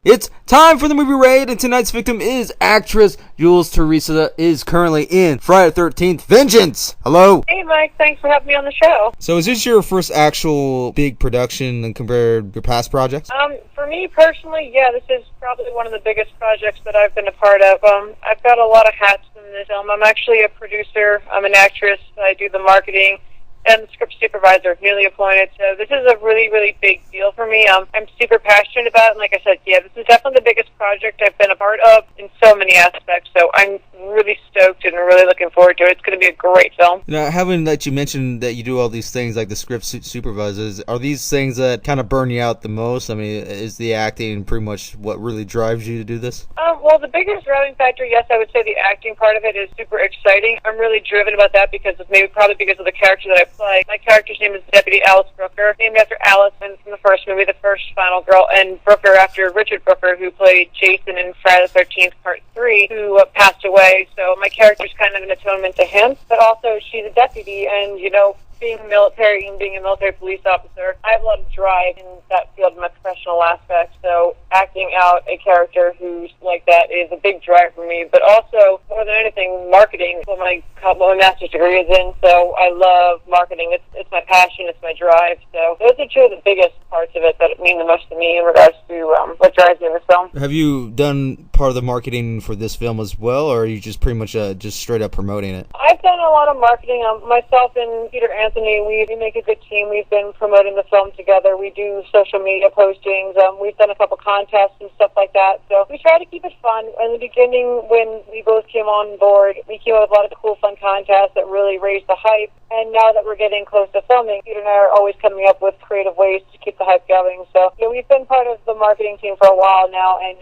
It's time for the movie raid, and tonight's victim is actress Jules. Teresa is currently in Friday the 13th Vengeance. Hello. Hey, Mike. Thanks for having me on the show. So is this your first actual big production and compared your past projects? For me personally, yeah, this is probably one of the biggest projects that I've been a part of. I've got a lot of hats in this film. I'm actually a producer. I'm an actress. I do the marketing and the script supervisor, newly appointed. So this is a really, really big deal for me. I'm super passionate about it. And like I said, yeah, this is definitely the biggest project I've been a part of in so many aspects. So I'm really stoked and really looking forward to it. It's going to be a great film. Now, having that you mentioned that you do all these things like the script supervisors, are these things that kind of burn you out the most? I mean, is the acting pretty much what really drives you to do this? Well, the biggest driving factor, yes, I would say the acting part of it is super exciting. I'm really driven about that because probably because of the character that I play. My character's name is Deputy Alice Brooker, named after Alice from the first movie, The First Final Girl, and Brooker after Richard Brooker, who played Jason in Friday the 13th Part 3, who passed away. So my character's kind of an atonement to him, but also she's a deputy, and, you know, being military and being a military police officer, I have a lot of drive in that field in my professional aspect. So acting out a character who's like that is a big drive for me. But also, more than anything, marketing, what my master's degree is in. So I love marketing. It's my passion. It's my drive. So those are two of the biggest parts of it that mean the most to me in regards to what drives me in this film. Have you done part of the marketing for this film as well, or are you just pretty much just straight up promoting it? I've done a lot of marketing. Myself and Peter Anthony, we make a good team. We've been promoting the film together. We do social media postings. We've done a couple contests and stuff like that. So we try to keep it fun. In the beginning, when we both came on board, we came up with a lot of cool, fun contests that really raised the hype. And now that we're getting close to filming, Peter and I are always coming up with creative ways to keep the hype going. So yeah, we've been part of the marketing team for a while now, and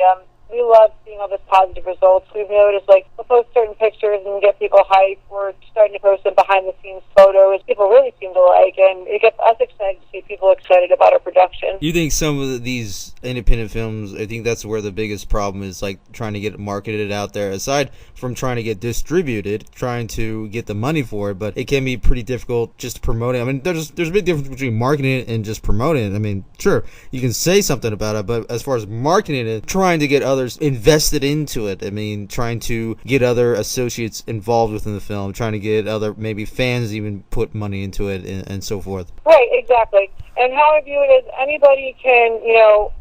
we love seeing all these positive results. We've noticed, like, we'll post certain pictures and get people hyped. We're starting to post some behind-the-scenes photos people really seem to like, and it gets us excited to see people excited about our production. You think some of these independent films, I think that's where the biggest problem is, like, trying to get it marketed out there, aside from trying to get distributed, trying to get the money for it, but it can be pretty difficult just to promote it. I mean, there's a big difference between marketing it and just promoting it. I mean, sure, you can say something about it, but as far as marketing it, trying to get others invested into it, I mean, trying to get other associates involved within the film, trying to get other maybe fans even put money into it, and so forth. Right, exactly. And how I view it is anybody can, you know,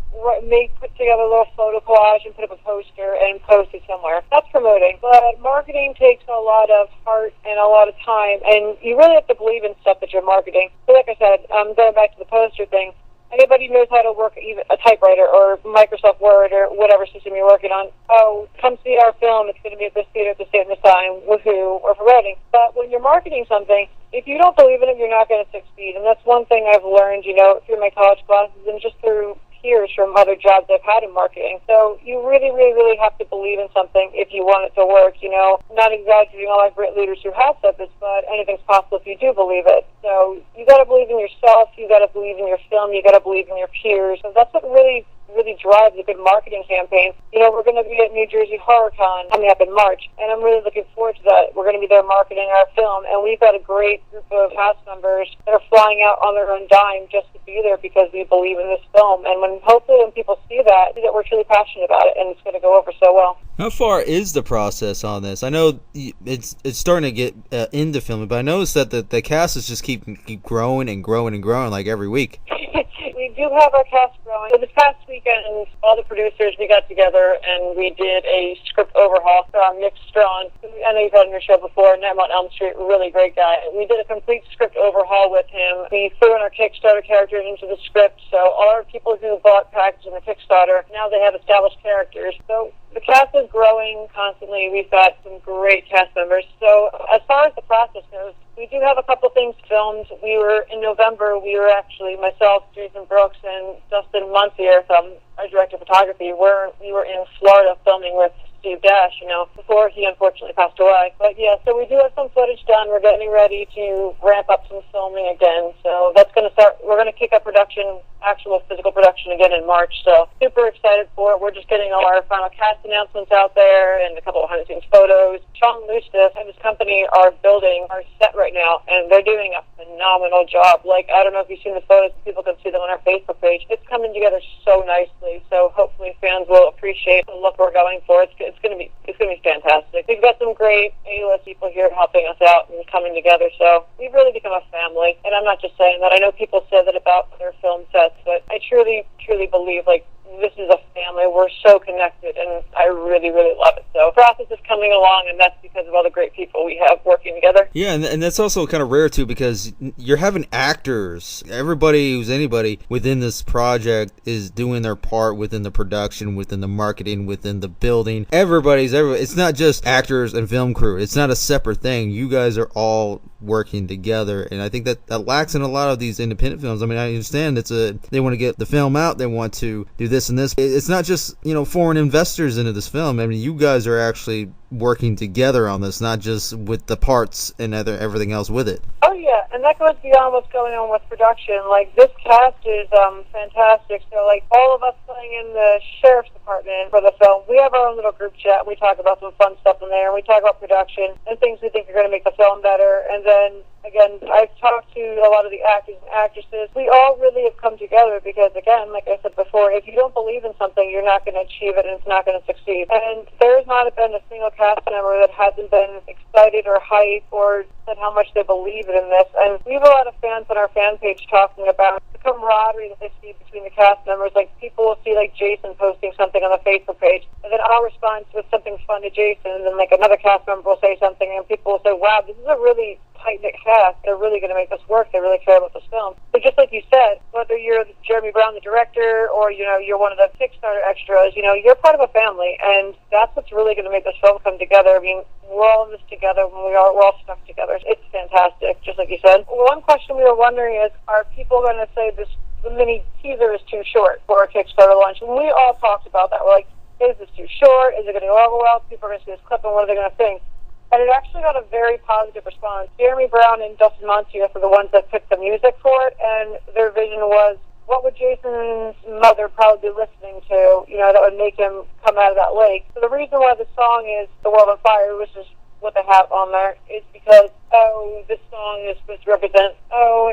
put together a little photo collage and put up a poster and post it somewhere. That's promoting. But marketing takes a lot of heart and a lot of time, and you really have to believe in stuff that you're marketing. So like I said, going back to the poster thing, anybody knows how to work even a typewriter or Microsoft Word or whatever system you're working on, oh, come see our film, it's going to be at this theater at this date and this time, woohoo, or promoting. But when you're marketing something, if you don't believe in it, you're not going to succeed. And that's one thing I've learned, you know, through my college classes and just through peers from other jobs I've had in marketing. So you really, really, really have to believe in something if you want it to work, you know. Not exaggerating, all I've great leaders who have said this, but anything's possible if you do believe it. So you got to believe in yourself, you got to believe in your film, you got to believe in your peers. So that's what really drives a good marketing campaign. You know, we're going to be at New Jersey HorrorCon coming up in March, and I'm really looking forward to that. We're going to be there marketing our film, and we've got a great group of cast members that are flying out on their own dime just to be there because we believe in this film. And hopefully when people see that we're truly passionate about it, and it's going to go over so well. How far is the process on this? I know it's starting to get into filming, but I noticed that the cast is just keep growing and growing and growing like every week. We do have our cast growing. So this past weekend, all the producers, we got together and we did a script overhaul from Nick Strawn. I know you've had him on your show before, Nightmare on Elm Street, really great guy. We did a complete script overhaul with him. We threw in our Kickstarter characters into the script, so all our people who bought packages in the Kickstarter, now they have established characters. So the cast is growing constantly. We've got some great cast members. So as far as the process goes, we do have a couple things filmed. In November, we were actually, myself, Jason Brooks, and Dustin Muntier from our director of photography, we were in Florida filming with Steve Dash, before he unfortunately passed away. But yeah, so we do have some footage done. We're getting ready to ramp up some filming again. So that's going to start. We're going to kick up production, actual physical production again in March. So super excited for it. We're just getting all our final cast announcements out there and a couple of behind-the-scenes photos. Sean Lustis and his company are building our set right now, and they're doing a phenomenal job. Like, I don't know if you've seen the photos, people can see them on our Facebook page. It's coming together so nicely. So hopefully fans will appreciate the look we're going for. It's going to be fantastic. We've got some great A-list people here helping us out and coming together. So we've really become a family. And I'm not just saying that. I know people say that about their film sets, but I truly believe, like, this is a family. We're so connected, and I really, really love it. So the process is coming along, and that's because of all the great people we have working together. Yeah, and that's also kind of rare, too, because you're having actors. Everybody who's anybody within this project is doing their part within the production, within the marketing, within the building. Everybody. It's not just actors and film crew. It's not a separate thing. You guys are all working together, and I think that lacks in a lot of these independent films. I mean, I understand they want to get the film out, they want to do this and this. It's not just foreign investors into this film. I mean, you guys are actually working together on this, not just with the parts and everything else with it. Oh yeah, and that goes beyond what's going on with production. Like, this cast is fantastic. So, like, all of us playing in the sheriff's department for the film, we have our own little group chat. We talk about some fun stuff in there. We talk about production and things we think are going to make the film better. And then again, I've talked to a lot of the actors and actresses. We all really have come together because, again, like I said before, if you don't believe in something, you're not going to achieve it and it's not going to succeed. And there's not been a single cast member that hasn't been excited or hyped or said how much they believe in this. And we have a lot of fans on our fan page talking about the camaraderie that they see between the cast members. Like, people will see, like, Jason posting something on the Facebook page, and then I'll respond with something fun to Jason, and then, like, another cast member will say something, and people will say, wow, this is a really tight-knit cast. They're really going to make this work. They really care about this film. So just like you said, whether you're Jeremy Brown, the director, or, you're one of the Kickstarter extras, you're part of a family, and that's what's really going to make this film come together. I mean, we're all in this together, and we're all stuck together. It's fantastic, just like you said. One question we were wondering is, are people going to say the mini teaser is too short for a Kickstarter launch? And we all talked about that. We're like, is this too short? Is it going to go over well? People are going to see this clip, and what are they going to think? And it actually got a very positive response. Jeremy Brown and Dustin Montier were the ones that picked the music for it, and their vision was, what would Jason's mother probably be listening to, that would make him come out of that lake? So the reason why the song is The World on Fire, which is what they have on there, is because, this song is supposed to represent,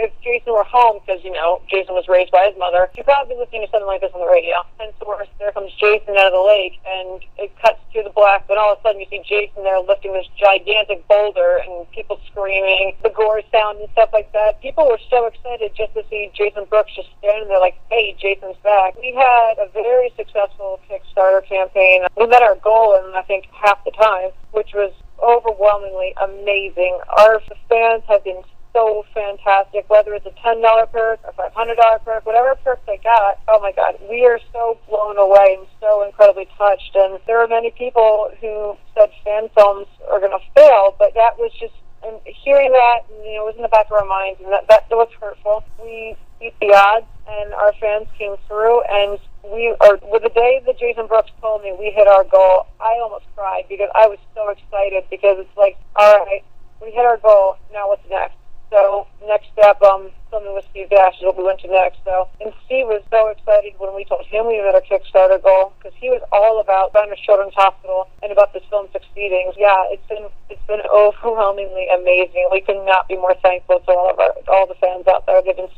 if Jason were home, because, Jason was raised by his mother, he'd probably be listening to something like this on the radio. And so there comes Jason out of the lake, and it cuts to the black, but all of a sudden you see Jason there lifting this gigantic boulder, and people screaming, the gore sound and stuff like that. People were so excited just to see Jason Brooks just standing there like, hey, Jason's back. We had a very successful Kickstarter campaign. We met our goal in, I think, half the time, which was overwhelmingly amazing. Our fans have been so fantastic, whether it's a $10 perk or $500 perk, whatever perk they got. Oh my God, we are so blown away and so incredibly touched. And there are many people who said fan films are going to fail, but that was just, and hearing that, it was in the back of our minds, and that was hurtful. We beat the odds, and our fans came through, and with the day that Jason Brooks told me we hit our goal, I almost cried because I was so excited, because it's like, all right, we hit our goal, now what's next? So next step, filming with Steve Dash is what we went to next. So, and Steve was so excited when we told him we met our Kickstarter goal, because he was all about Founders Children's Hospital and about this film succeeding. Yeah, it's been overwhelmingly amazing. We could not be more thankful to all the fans out there. They've been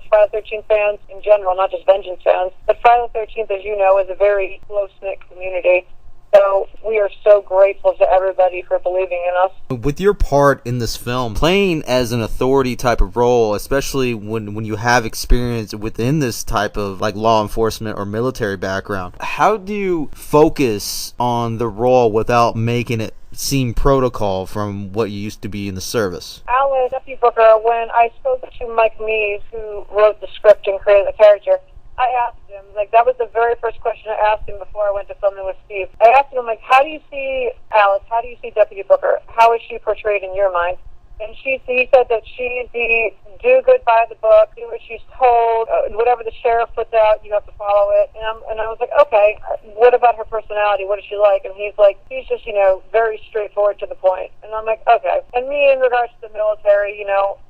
Friday the 13th fans in general, not just Vengeance fans. But Friday the 13th, as you know, is a very close-knit community. So we are so grateful to everybody for believing in us. With your part in this film, playing as an authority type of role, especially when you have experience within this type of like law enforcement or military background, how do you focus on the role without making it seem protocol from what you used to be in the service? Alan W. Booker, when I spoke to Mike Mees, who wrote the script and created the character, I asked him, that was the very first question I asked him before I went to filming with Steve. I asked him, how do you see Alice? How do you see Deputy Booker? How is she portrayed in your mind? And he said that she's the do good by the book, do what she's told, whatever the sheriff puts out, you have to follow it. And I was like, okay, what about her personality? What is she like? And he's like, he's just, very straightforward to the point. And I'm like, okay. And me, in regards to the military,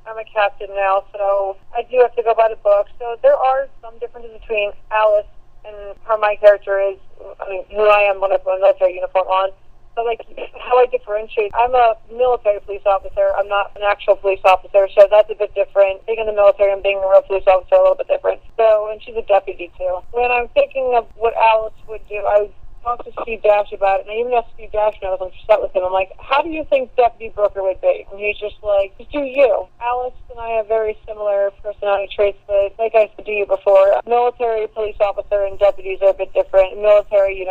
I'm a captain now, so I do have to go by the book. So there are some differences between Alice and my character is, who I am when I put a military uniform on. So, how I differentiate, I'm a military police officer. I'm not an actual police officer, so that's a bit different. Being in the military and being a real police officer are a little bit different. So, and she's a deputy, too. When I'm thinking of what Alice would do, I would talk to Steve Dash about it, and I even asked Steve Dash when I was on set with him, I'm like, how do you think Deputy Brooker would be? And he's just like, just do you. Alice and I have very similar personality traits, but like I said to you before, military police officer and deputies are a bit different. Military,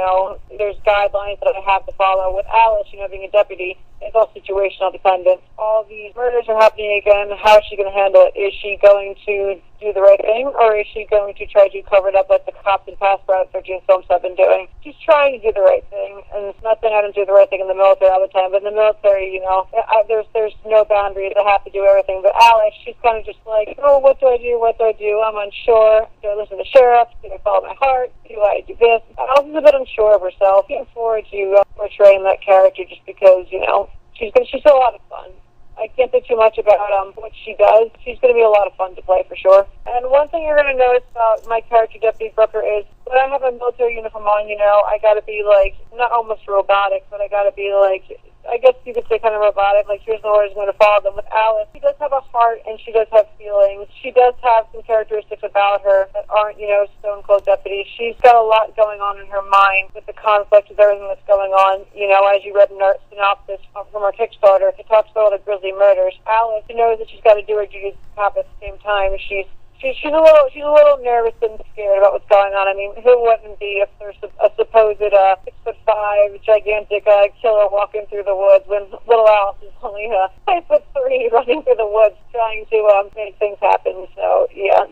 there's guidelines that I have to follow. With Alice, being a deputy, it's all situational dependent. All these murders are happening again. How is she going to handle it? Is she going to do the right thing, or is she going to try to cover it up like the cops and past Brad 13 films have been doing? She's trying to do the right thing, and it's not that I don't do the right thing in the military all the time, but in the military, there's no boundaries. I have to do everything. But Alice, she's kind of just like, oh, what do I do? What do I do? I'm unsure. Do I listen to the sheriff? Do I follow my heart? Do I do this? Alice is a bit unsure of herself. Looking forward to portraying that character just because, she's a lot of fun. I can't say too much about what she does. She's going to be a lot of fun to play for sure. And one thing you're going to notice about my character, Deputy Brooker, is when I have a military uniform on, I got to be not almost robotic, but I got to be I guess you could say kind of robotic, here's the orders, I'm going to follow them. With Alice, she does have a heart and she does have feelings. She does have some characteristics about her that aren't, stone cold deputy. She's got a lot going on in her mind with the conflict with everything that's going on. As you read in our synopsis from our Kickstarter, it talks about all the grisly murders. Alice, she knows that she's got to do her duties at the same time. She's a little nervous and scared about what's going on. I mean, who wouldn't be if there's a supposed 6'5" gigantic killer walking through the woods when little Alice is only 5'3" running through the woods trying to make things happen. So yeah,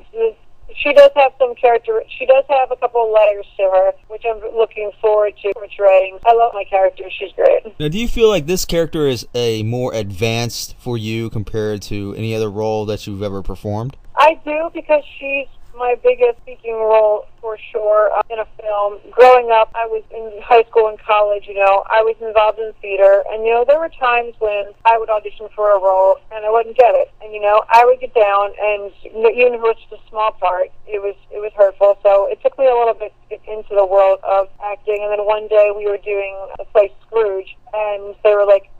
she does have some character. She does have a couple of layers to her, which I'm looking forward to portraying. I love my character. She's great. Now, do you feel like this character is a more advanced for you compared to any other role that you've ever performed? I do, because she's my biggest speaking role for sure in a film. Growing up, I was in high school and college, I was involved in theater, and, there were times when I would audition for a role and I wouldn't get it. And, I would get down, and even if it was just a small part, it was hurtful. So it took me a little bit to get into the world of acting. And then one day we were doing a play, Scrooge, and they were like,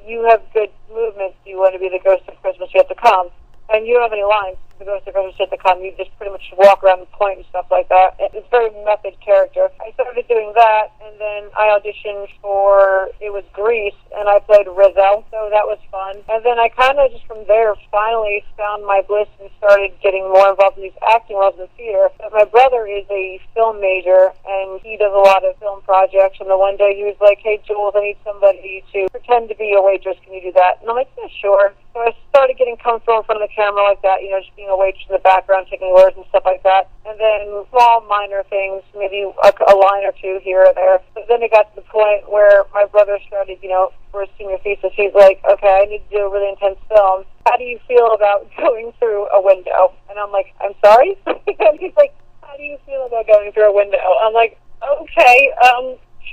you have good movements. Do you want to be the ghost of Christmas yet to come? And you don't have any lines. The ghost of Christmas yet to come. You just pretty much walk around the point and stuff like that. It's a very method character. I started doing that, and then I auditioned for, it was Grease, and I played Rizzo, so that was fun. And then I kind of just from there finally found my bliss and started getting more involved in these acting roles in theater. But my brother is a film major, and he does a lot of film projects, and the one day he was like, hey, Jules, I need somebody to pretend to be a waitress. Can you do that? And I'm like, yeah, sure. So I started getting comfortable in front of the camera like that, just being a waitress in the background, taking words and stuff like that. And then small, minor things, maybe a line or two here or there. But then it got to the point where my brother started, for his senior thesis, he's like, okay, I need to do a really intense film. How do you feel about going through a window? And I'm like, I'm sorry? And he's like, how do you feel about going through a window? I'm like, okay,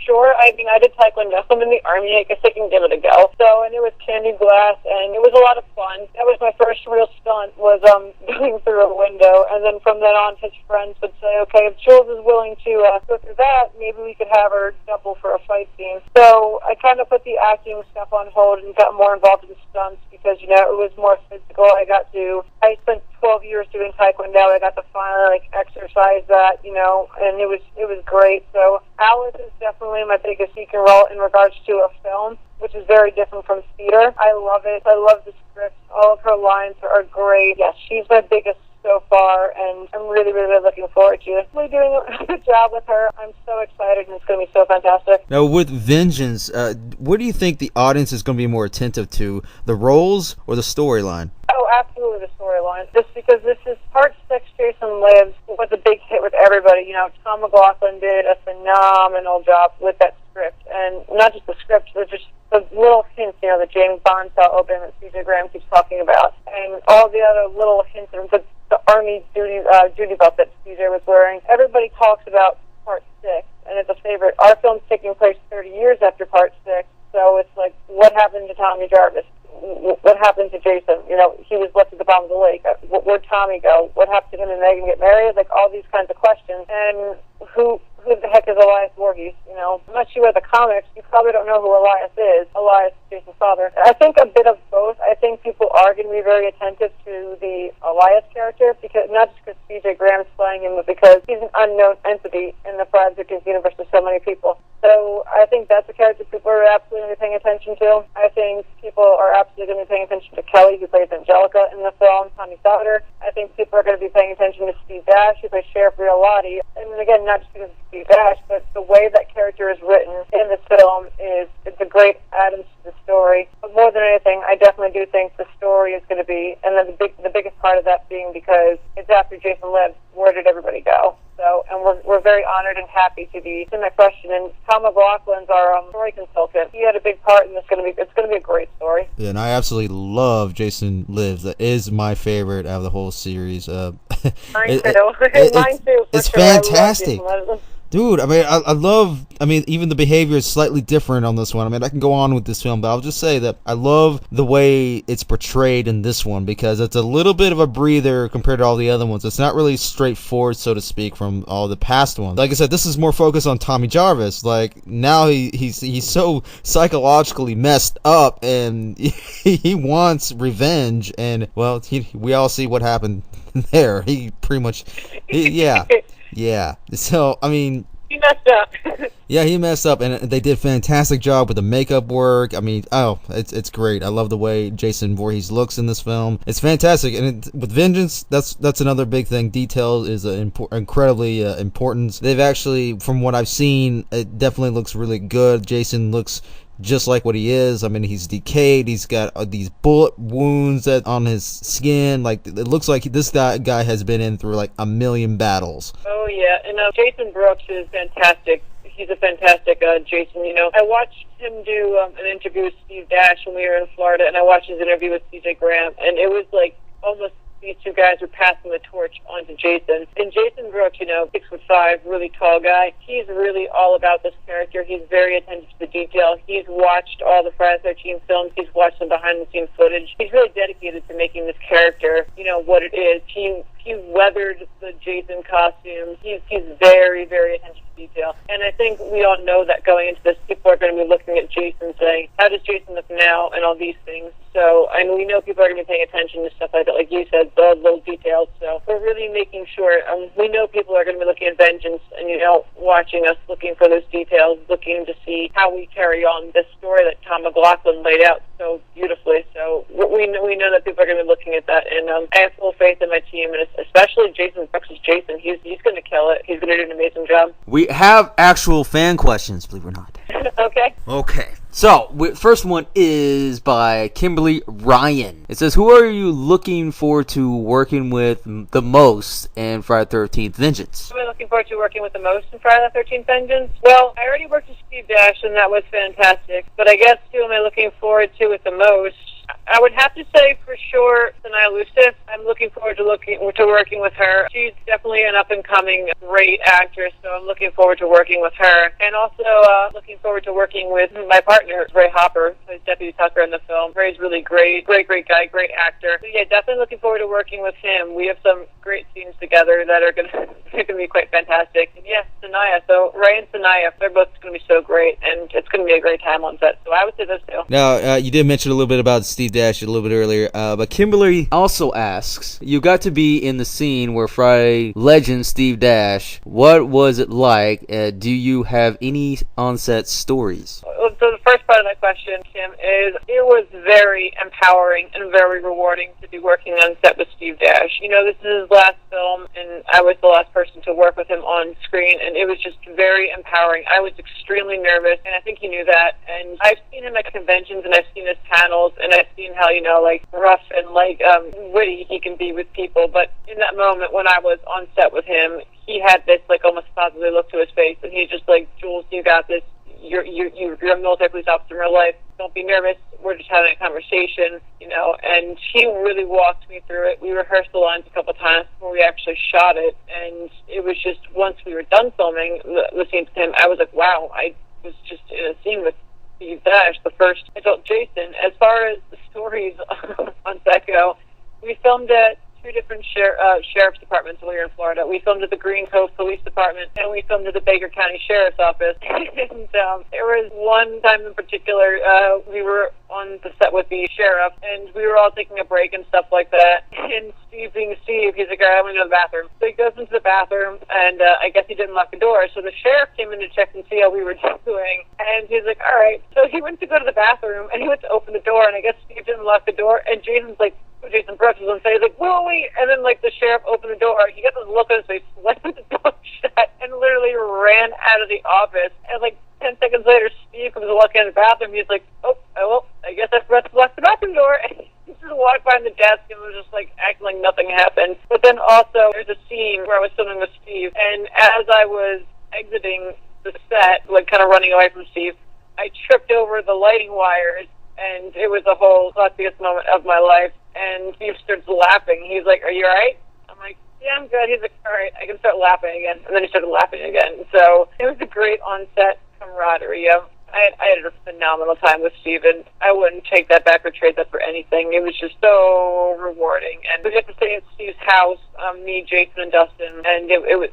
sure. I mean, I did Taekwondo. I'm in the Army. I guess I can give it a go. So, and it was candy glass, and it was a lot of fun. That was my first real stunt, was going through a window. And then from then on, his friends would say, okay, if Jules is willing to go through that, maybe we could have her double for a fight scene. So I kind of put the acting stuff on hold and got more involved in stunts because, it was more physical. I spent 12 years doing Taekwondo. I got to finally exercise that, and it was great. So Alice is definitely my biggest speaking role in regards to a film, which is very different from theater. I love it. I love the script. All of her lines are great. Yes, she's my biggest so far, and I'm really, really looking forward to it. We're doing a good job with her. I'm so excited, and it's going to be so fantastic. Now, with Vengeance, what do you think the audience is going to be more attentive to, the roles or the storyline? Oh, absolutely the storyline. Just because this is part 6, Jason Lives, was a big hit with everybody. Tom McLaughlin did a phenomenal job with that script. And not just the script, but just the little hints, the James Bond style opening that CJ Graham keeps talking about, and all the other little hints, and the army duty belt that CJ was wearing. Everybody talks about Part 6, and it's a favorite. Our film's taking place 30 years after Part 6, so it's like, what happened to Tommy Jarvis? What happened to Jason? He was left at the bottom of the lake. Where'd Tommy go? What happened to him and Megan get married? Like, all these kinds of questions. And who the heck is Elias Voorhees? Unless you read the comics, you probably don't know who Elias is. Elias is Jason's father. I think a bit of both. I think people are going to be very attentive to the Elias character, because not just because C.J. Graham's playing him, but because he's an unknown entity in the Friday the 13th universe to so many people. So I think that's a character people are absolutely going to be paying attention to. I think people are absolutely going to be paying attention to Kelly, who plays Angelica in the film, Tommy's daughter. I think people are going to be paying attention to Steve Dash, who plays Sheriff Riolotti. And again, not just because of Steve Dash, but the way that character is written in this film it's a great add-on to the story. But more than anything, I definitely do think the story is going to be, and then the biggest part of that being because it's after Jason lives, where did everybody go? So, and we're very honored and happy to be in that question. And Tom McLaughlin's our story consultant. He had a big part in this. It's going to be a great story. Yeah, and I absolutely love Jason Lives. That is my favorite out of the whole series. Mine too. Mine too. It's fantastic. Dude, I mean, even the behavior is slightly different on this one. I mean, I can go on with this film, but I'll just say that I love the way it's portrayed in this one, because it's a little bit of a breather compared to all the other ones. It's not really straightforward, so to speak, from all the past ones. Like I said, this is more focused on Tommy Jarvis. Like, now he's so psychologically messed up, and he wants revenge, and, well, we all see what happened there. He pretty much, yeah. Yeah, so, I mean... He messed up. Yeah, he messed up, and they did a fantastic job with the makeup work. I mean, it's great. I love the way Jason Voorhees looks in this film. It's fantastic, and with Vengeance, that's another big thing. Detail is incredibly important. They've actually, from what I've seen, it definitely looks really good. Jason looks just like what he is. I mean, he's decayed. He's got these bullet wounds on his skin. Like, it looks like this guy has been in through like a million battles. Oh yeah, and Jason Brooks is fantastic. He's a fantastic Jason. I watched him do an interview with Steve Dash when we were in Florida, and I watched his interview with C.J. Graham, and it was like almost these two guys were passing the torch onto Jason. And Jason Brooks, 6'5", really tall guy. He's really all about this character. He's very attentive to the detail. He's watched all the Friday the 13th films. He's watched some behind-the-scenes footage. He's really dedicated to making this character, what it is. He weathered the Jason costumes. He's very, very attentive to detail. And I think we all know that going into this, people are going to be looking at Jason saying, how does Jason look now, and all these things. So, and we know people are going to be paying attention to stuff like that, like you said, the little details. So we're really making sure, we know people are going to be looking at Vengeance and, watching us, looking for those details, looking to see how we carry on this story that Tom McLaughlin laid out so beautifully. So we know that people are going to be looking at that, and I have full faith in my team, and especially Jason Brooks is Jason. He's going to kill it. He's going to do an amazing job. We have actual fan questions, believe it or not. Okay. So, first one is by Kimberly Ryan. It says, who are you looking forward to working with the most in Friday the 13th Vengeance? Who am I looking forward to working with the most in Friday the 13th Vengeance? Well, I already worked with Steve Dash, and that was fantastic. But I guess who am I looking forward to with the most? I would have to say for sure Sanaya Lusif. I'm looking forward to working with her. She's definitely an up-and-coming great actress, so I'm looking forward to working with her. And also looking forward to working with my partner, Ray Hopper, who's Deputy Tucker in the film. Ray's really great guy, great actor. So yeah, definitely looking forward to working with him. We have some great scenes together that are going to be quite fantastic. And yeah, Sanaya. So Ray and Sanaya, they're both going to be so great, and it's going to be a great time on set. So I would say those two. Now, you did mention a little bit about Steve Dash a little bit earlier, but Kimberly also asks, you got to be in the scene where Friday legend Steve Dash. What was it like? Do you have any on-set stories? So the first part of that question, Kim, is it was very empowering and very rewarding to be working on set with Steve Dash. This is his last film, and I was the last person to work with him on screen, and it was just very empowering. I was extremely nervous, and I think he knew that. And I've seen him at conventions, and I've seen his panels, and I've seen how, rough and, witty he can be with people. But in that moment when I was on set with him, he had this, almost fatherly look to his face, and he's just like, Jules, you got this. You're a military police officer in real life. Don't don't be nervous. We're just having a conversation, and he really walked me through it. We rehearsed the lines a couple times before we actually shot it, and it was just, once we were done filming the scenes with him, I was like, wow, I was just in a scene with Steve Dash, the first adult Jason. As far as the stories on set go, we filmed at two different sheriff's departments while we were in Florida. We filmed at the Green Cove Police Department, and we filmed at the Baker County Sheriff's Office. And there was one time in particular, we were on the set with the sheriff, and we were all taking a break and stuff like that. And Steve, being Steve, he's like, all right, I'm going to go to the bathroom. So he goes into the bathroom, and I guess he didn't lock the door. So the sheriff came in to check and see how we were doing, and he's like, all right. So he went to go to the bathroom, and he went to open the door, and I guess Steve didn't lock the door, and Jason's like, Jason Brooks was on set. He's like, wait. And then, the sheriff opened the door. He got this look on his face, slammed the door shut, and literally ran out of the office. And, 10 seconds later, Steve comes walking out of the bathroom. He's like, I guess I forgot to lock the bathroom door. And he just walked behind the desk and was just, acting like nothing happened. But then also, there's a scene where I was filming with Steve, and as I was exiting the set, kind of running away from Steve, I tripped over the lighting wires, and it was the whole luckiest moment of my life. And Steve starts laughing. He's like, are you all right? I'm like, yeah, I'm good. He's like, all right, I can start laughing again. And then he started laughing again. So it was a great on-set camaraderie. I had a phenomenal time with Steve, and I wouldn't take that back or trade that for anything. It was just so rewarding. And we got to stay at Steve's house, me, Jason, and Dustin, and it was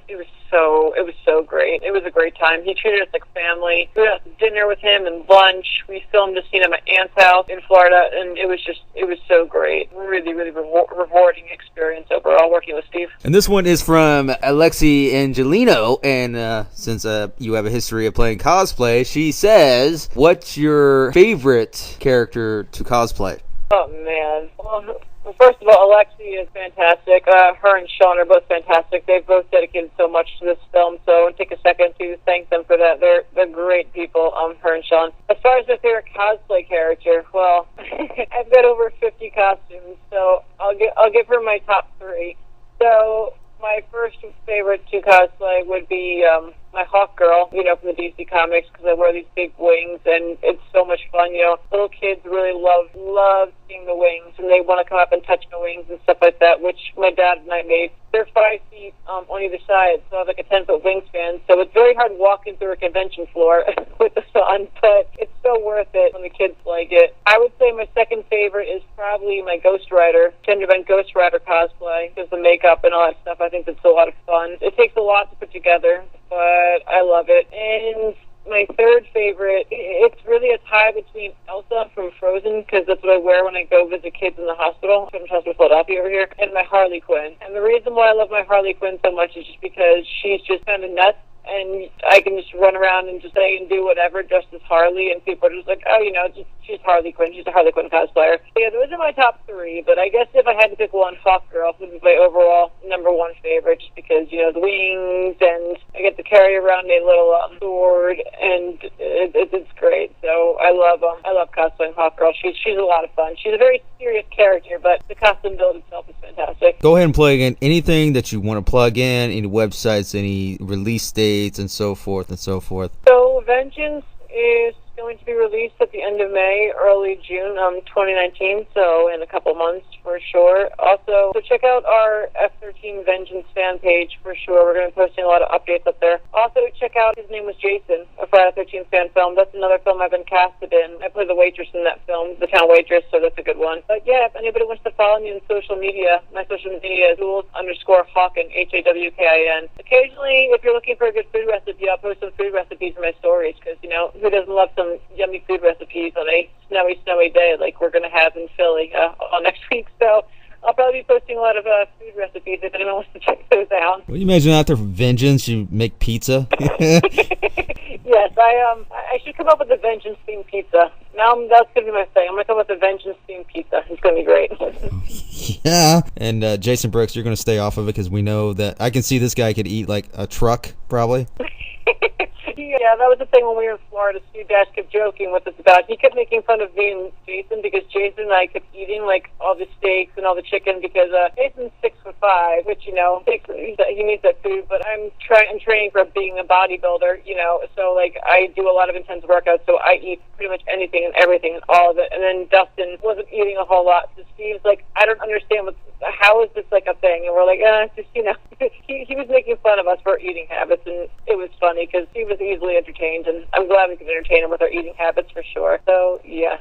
so great. It was a great time. He treated us like family. We went out to dinner with him and lunch. We filmed a scene at my aunt's house in Florida, and it was so great. Really, really rewarding experience overall working with Steve. And this one is from Alexi Angelino, and since you have a history of playing cosplay, she says, what's your favorite character to cosplay? Oh, man. Well, first of all, Alexi is fantastic. Her and Sean are both fantastic. They've both dedicated so much to this film, so I'll take a second to thank them for that. They're great people, her and Sean. As far as my favorite cosplay character, well, I've got over 50 costumes, so I'll give her my top 3. So my first favorite to cosplay would be my Hawk Girl, from the DC Comics, because I wear these big wings, and it's so much fun. Little kids really love seeing the wings, and they want to come up and touch my wings and stuff like that, which my dad and I made. They're 5 feet on either side, so I have a 10-foot wingspan, so it's very hard walking through a convention floor with the sun, but it's so worth it when the kids like it. I would say my second favorite is probably my Ghost Rider, Gender Bent Ghost Rider cosplay, because the makeup and all that stuff, I think it's a lot of fun. It takes a lot to put together, but I love it. And my third favorite, it's really a tie between Elsa from Frozen, because that's what I wear when I go visit kids in the hospital, Children's Hospital Philadelphia over here, and my Harley Quinn. And the reason why I love my Harley Quinn so much is just because she's just kind of nuts, and I can just run around and just say and do whatever dressed as Harley, and people are just like, she's Harley Quinn. She's a Harley Quinn cosplayer. So yeah, those are my top 3, but I guess if I had to pick one, Hawk Girl would be my overall number 1 favorite, just because, the wings, and I get to carry around a little sword, and it's great. So I love cosplaying Hawk Girl. She's a lot of fun. She's a very serious character, but the costume build itself is fantastic. Go ahead and plug in anything that you want to plug in, any websites, any release dates, and so forth and so forth. So Vengeance is going to be released at the end of May, early June 2019, so in a couple months for sure. Also, so check out our F-13 Vengeance fan page for sure. We're going to be posting a lot of updates up there. Also, check out His Name Was Jason, a Friday the 13th fan film. That's another film I've been casted in. I play the waitress in that film, the town waitress, so that's a good one. But yeah, if anybody wants to follow me on social media, my social media is Jules_Hawkin, Hawkin. Occasionally, if you're looking for a good food recipe, I'll post some food recipes in my stories, because, who doesn't love some yummy food recipes on a snowy day like we're going to have in Philly all next week. So I'll probably be posting a lot of food recipes if anyone wants to check those out. Well, you imagine after Vengeance, you make pizza? Yes, I should come up with a Vengeance-themed pizza. Now that's going to be my thing. I'm going to come up with a Vengeance-themed pizza. It's going to be great. Yeah. And Jason Brooks, you're going to stay off of it, because we know that I can see this guy could eat like a truck, probably. Yeah, that was the thing when we were in Florida. Steve Dash kept joking with us about. He kept making fun of me and Jason because Jason and I kept eating like all the steaks and all the chicken because Jason's 6'5", which he needs that food. But I'm training for being a bodybuilder, so like I do a lot of intense workouts, so I eat pretty much anything and everything and all of it. And then Dustin wasn't eating a whole lot, so Steve's like, I don't understand how is this like a thing? And we're like, just he was making fun of us for our eating habits, and it was funny because he was easily entertained, and I'm glad we could entertain him with our eating habits for sure. So yeah,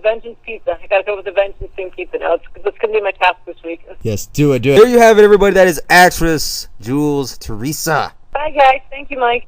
Vengeance Pizza. I gotta go with the Vengeance Theme Pizza now. That's gonna be my task this week. Yes, do it. There you have it, everybody. That is actress Jules Teresa. Bye guys. Thank you, Mike.